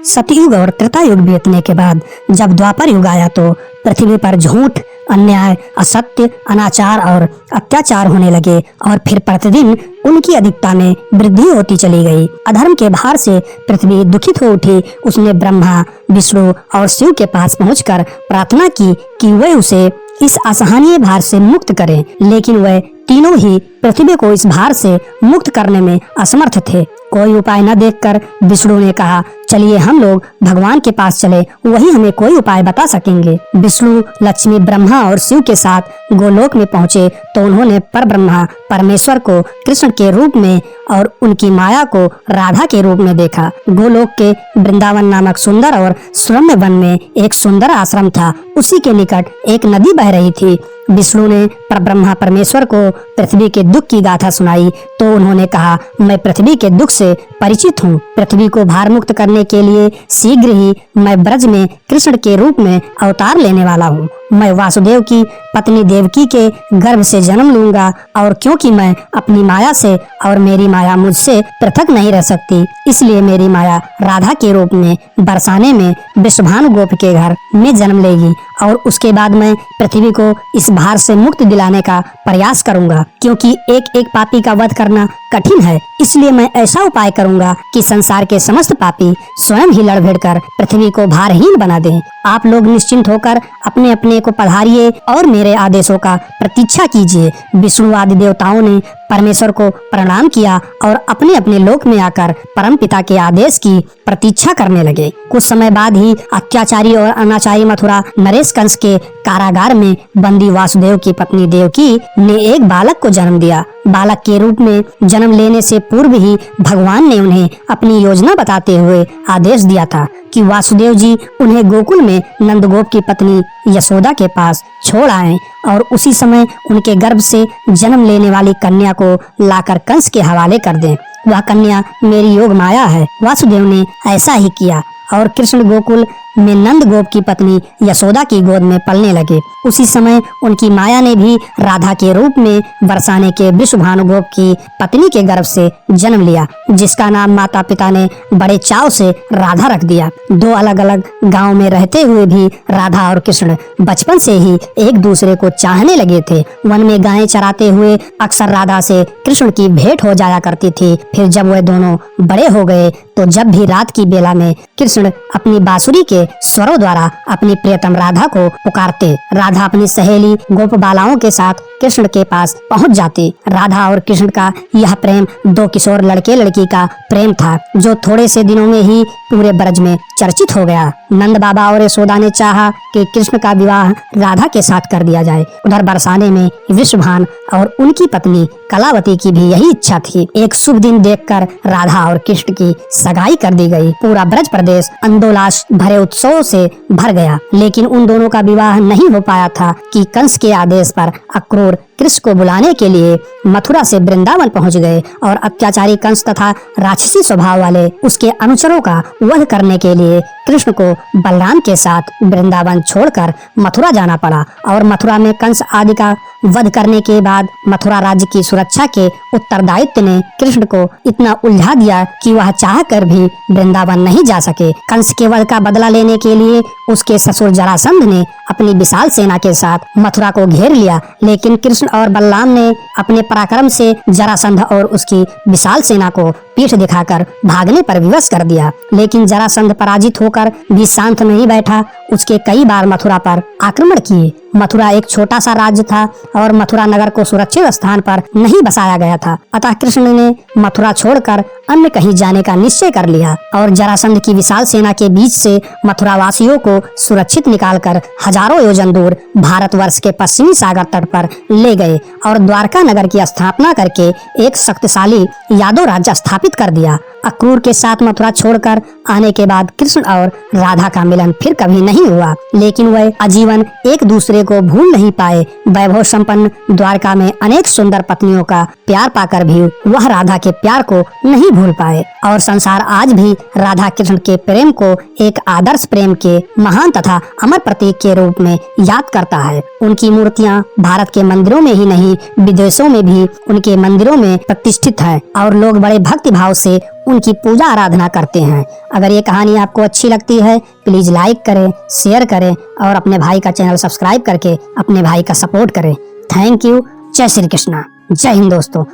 सतयुग और त्रेता युग बीतने के बाद जब द्वापर युग आया तो पृथ्वी पर झूठ, अन्याय, असत्य, अनाचार और अत्याचार होने लगे और फिर प्रतिदिन उनकी अधिकता में वृद्धि होती चली गई। अधर्म के भार से पृथ्वी दुखित हो उठी। उसने ब्रह्मा, विष्णु और शिव के पास पहुंचकर प्रार्थना की कि वे उसे इस असहनीय भार से मुक्त करें, लेकिन वह तीनों ही पृथ्वी को इस भार से मुक्त करने में असमर्थ थे। कोई उपाय न देखकर विष्णु ने कहा, चलिए हम लोग भगवान के पास चले, वही हमें कोई उपाय बता सकेंगे। विष्णु, लक्ष्मी, ब्रह्मा और शिव के साथ गोलोक में पहुँचे तो उन्होंने परब्रह्मा परमेश्वर को कृष्ण के रूप में और उनकी माया को राधा के रूप में देखा। गोलोक के वृंदावन नामक सुंदर और सुरम्य वन में एक सुंदर आश्रम था। उसी के निकट एक नदी बह रही थी। विष्णु ने परब्रह्मा परमेश्वर को पृथ्वी के दुख की गाथा सुनाई तो उन्होंने कहा, मैं पृथ्वी के दुख से परिचित हूँ। पृथ्वी को भार मुक्त करने के लिए शीघ्र ही मैं ब्रज में कृष्ण के रूप में अवतार लेने वाला हूँ। मैं वासुदेव की पत्नी देवकी के गर्भ से जन्म लूंगा और क्योंकि मैं अपनी माया से और मेरी माया मुझसे पृथक नहीं रह सकती, इसलिए मेरी माया राधा के रूप में बरसाने में वृषभानु गोप के घर में जन्म लेगी और उसके बाद मैं पृथ्वी को इस भार से मुक्त दिलाने का प्रयास करूंगा। क्योंकि एक एक पापी का वध करना कठिन है, इसलिए मैं ऐसा उपाय करूंगा कि संसार के समस्त पापी स्वयं ही लड़ भिड़ कर पृथ्वी को भारहीन बना दें। आप लोग निश्चिंत होकर अपने अपने को पधारिए और मेरे आदेशों का प्रतीक्षा कीजिए। विष्णु आदि देवताओं ने परमेश्वर को प्रणाम किया और अपने अपने लोक में आकर परम पिता के आदेश की प्रतीक्षा करने लगे। कुछ समय बाद ही अत्याचारी और अनाचारी मथुरा नरेश कंस के कारागार में बंदी वासुदेव की पत्नी देवकी ने एक बालक को जन्म दिया। बालक के रूप में जन्म लेने से पूर्व ही भगवान ने उन्हें अपनी योजना बताते हुए आदेश दिया था कि वासुदेव जी उन्हें गोकुल में नंदगोप की पत्नी यशोदा के पास छोड़ आए और उसी समय उनके गर्भ से जन्म लेने वाली कन्या को लाकर कंस के हवाले कर दें। वह कन्या मेरी योग माया है। वासुदेव ने ऐसा ही किया और कृष्ण गोकुल में नंद गोप की पत्नी यशोदा की गोद में पलने लगे। उसी समय उनकी माया ने भी राधा के रूप में बरसाने के वृषभानु गोप की पत्नी के गर्भ से जन्म लिया, जिसका नाम माता पिता ने बड़े चाव से राधा रख दिया। दो अलग अलग गांव में रहते हुए भी राधा और कृष्ण बचपन से ही एक दूसरे को चाहने लगे थे। वन में गायें चराते हुए अक्सर राधा से कृष्ण की भेंट हो जाया करती थी। फिर जब वह दोनों बड़े हो गए तो जब भी रात की बेला में कृष्ण अपनी बांसुरी के स्वरों द्वारा अपनी प्रियतम राधा को पुकारते, राधा अपनी सहेली गोप बालाओं के साथ कृष्ण के पास पहुंच जाती। राधा और कृष्ण का यह प्रेम दो किशोर लड़के लड़की का प्रेम था, जो थोड़े से दिनों में ही पूरे ब्रज में चर्चित हो गया। नंद बाबा और यशोदा ने चाहा कि कृष्ण का विवाह राधा के साथ कर दिया जाए। उधर बरसाने में वृषभान और उनकी पत्नी कलावती की भी यही इच्छा थी। एक शुभ दिन देखकर राधा और कृष्ण की सगाई कर दी गई। पूरा ब्रज प्रदेश आनंदोल्लास भरे उत्सव से भर गया, लेकिन उन दोनों का विवाह नहीं हो पाया था कि कंस के आदेश पर अक्रूर कृष्ण को बुलाने के लिए मथुरा से वृंदावन पहुंच गए और अत्याचारी कंस तथा राक्षसी स्वभाव वाले उसके अनुचरों का वध करने के लिए कृष्ण को बलराम के साथ वृंदावन छोड़कर मथुरा जाना पड़ा। और मथुरा में कंस आदि का वध करने के बाद मथुरा राज्य की सुरक्षा के उत्तरदायित्व ने कृष्ण को इतना उलझा दिया कि वह चाहकर भी वृंदावन नहीं जा सके। कंस के वध का बदला लेने के लिए उसके ससुर जरासंध ने अपनी विशाल सेना के साथ मथुरा को घेर लिया, लेकिन कृष्ण और बलराम ने अपने पराक्रम से जरासंध और उसकी विशाल सेना को पीठ दिखाकर भागने पर विवश कर दिया। लेकिन जरासंध पराजित होकर भी शांत नहीं बैठा। उसके कई बार मथुरा पर आक्रमण किए। मथुरा एक छोटा सा राज्य था और मथुरा नगर को सुरक्षित स्थान पर नहीं बसाया गया था, अतः कृष्ण ने मथुरा छोड़कर अन्य कहीं जाने का निश्चय कर लिया और जरासंध की विशाल सेना के बीच से मथुरा वासियों को सुरक्षित निकालकर हजारों योजन दूर भारतवर्ष के पश्चिमी सागर तट पर ले गए और द्वारका नगर की स्थापना करके एक शक्तिशाली यादव राज्य स्थापित कर दिया। अक्रूर के साथ मथुरा छोड़कर आने के बाद कृष्ण और राधा का मिलन फिर कभी नहीं हुआ, लेकिन वह आजीवन एक दूसरे को भूल नहीं पाए। वैभव संपन्न द्वारका में अनेक सुंदर पत्नियों का प्यार पाकर भी वह राधा के प्यार को नहीं भूल पाए और संसार आज भी राधा कृष्ण के प्रेम को एक आदर्श प्रेम के महान तथा अमर प्रतीक के रूप में याद करता है। उनकी मूर्तियां भारत के मंदिरों में ही नहीं विदेशों में भी उनके मंदिरों में प्रतिष्ठित है और लोग बड़े भक्ति भाव से उनकी पूजा आराधना करते हैं। अगर ये कहानी आपको अच्छी लगती है प्लीज लाइक करें, शेयर करें और अपने भाई का चैनल सब्सक्राइब करके अपने भाई का सपोर्ट करें। Thank you. जय श्री कृष्णा। जय हिंद दोस्तों।